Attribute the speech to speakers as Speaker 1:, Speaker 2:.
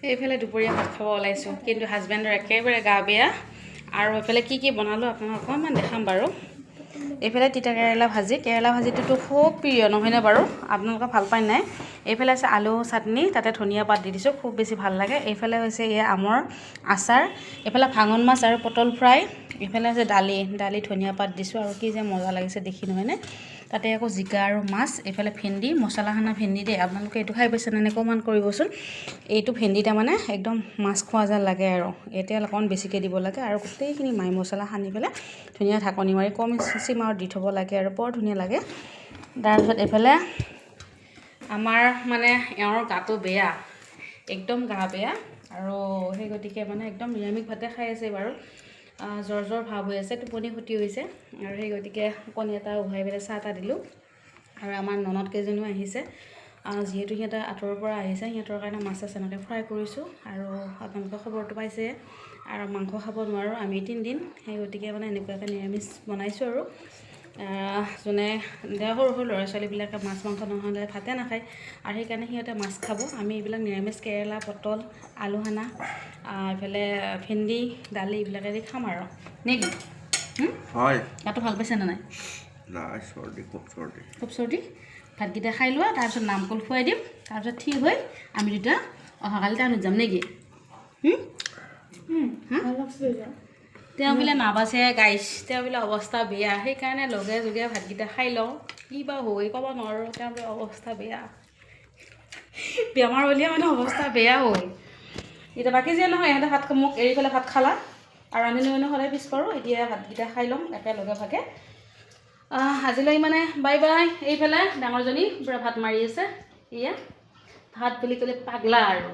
Speaker 1: এইফালে দুপৰীয়া ভাত খাব ওলাইছোঁ, কিন্তু হাজবেণ্ডৰ একেবাৰে গা বেয়া। আৰু এইফালে কি কি বনালোঁ আপোনাক অকণমান দেখাম বাৰু। এইফালে তিতা কেৰেলা ভাজি, কেৰেলা ভাজিটোতো খুব প্ৰিয় নহয়নে বাৰু? আপোনালোকে ভাল পায় নাই? এইফালে আছে আলু চাটনি, তাতে ধনিয়া পাত দি দিছোঁ, খুব বেছি ভাল লাগে। এইফালে হৈছে এয়া আমৰ আচাৰ, এইফালে ভাঙন মাছ আৰু পটল ফ্ৰাই, এইফালে আছে দালি ধনিয়া পাত দিছোঁ, আৰু কি যে মজা লাগিছে দেখি নহয়নে? তাতে আকৌ জিকা আৰু মাছ, এইফালে ভেন্দি, মছলা সানা ভেন্দি দেই। আপোনালোকে এইটো খাই পাইছেনে নে কমেণ্ট কৰিবচোন। এইটো ভেন্দি তাৰমানে একদম মাছ খোৱা যেন লাগে, আৰু এতিয়া অকণমান বেছিকৈ দিব লাগে, আৰু গোটেইখিনি মাই মছলা সানি পেলাই ধুনীয়া ঢাকনি মাৰি কম চিমাৰত দি থ'ব লাগে, আৰু বৰ ধুনীয়া লাগে। তাৰপিছত এইফালে আমাৰ মানে এওঁৰ গাটো বেয়া, একদম গা বেয়া, আৰু সেই গতিকে মানে একদম নিৰামিষ ভাতে খাই আছে বাৰু। জ্বৰ ভাৱ হৈ আছে, টোপনি ক্ষতি হৈছে, আৰু সেই গতিকে কণী এটা উহাই পেলাই চাহ এটা দিলোঁ। আৰু আমাৰ ননদ কেইজনীও আহিছে, যিহেতু সিহঁতে আঁতৰৰ পৰা আহিছে, সিহঁতৰ কাৰণে মাছ এনেকৈ ফ্ৰাই কৰিছোঁ। আৰু আপোনালোকে খবৰটো পাইছে, আৰু মাংস খাব নোৱাৰোঁ আমি 3 দিন, সেই গতিকে মানে এনেকুৱাকৈ নিৰামিষ বনাইছোঁ। আৰু যোনে সৰু সৰু ল'ৰা ছোৱালীবিলাকে মাছ মাংস নহ'লে ভাতে নাখায়, আৰু সেইকাৰণে সিহঁতে মাছ খাব। আমি এইবিলাক নিৰামিষ কেৰেলা, পটল, আলু সানা, এইফালে ভেন্দি, দালি এইবিলাকেদি খাম আৰু নেকি? হয়। গাটো ভাল পাইছেনে নাই? নাই, চৰ্দি, খুব চৰ্দি। ভাতকেইটা খাই লোৱা, তাৰপিছত নামকল খুৱাই দিম, তাৰপিছত ঠিক হৈ আমি দুটা অহাকালি টাউনত যাম নেকি? তেওঁ বোলে নাবাচে গাইছ, তেওঁ বোলে অৱস্থা বেয়া, সেইকাৰণে লগে যোগে ভাতকেইটা খাই লওঁ। কি বা হৈ ক'ব নোৱাৰোঁ, তেওঁ বোলে অৱস্থা বেয়া, বেমাৰ হ'লে মানে অৱস্থা বেয়া হ'ল। এতিয়া বাকী যে নহয়, ইহঁতে ভাত মোক এৰি পেলাই ভাত খালা, আৰু আমি সদায় পিছ পাৰোঁ। এতিয়া ভাতকেইটা খাই ল'ম একেলগে ভাগে। আজিলৈ মানে বাই বাই। এইফালে ডাঙৰজনী পূৰা ভাত মাৰি আছে, এয়া ভাত বুলি ক'লে পাগলা আৰু।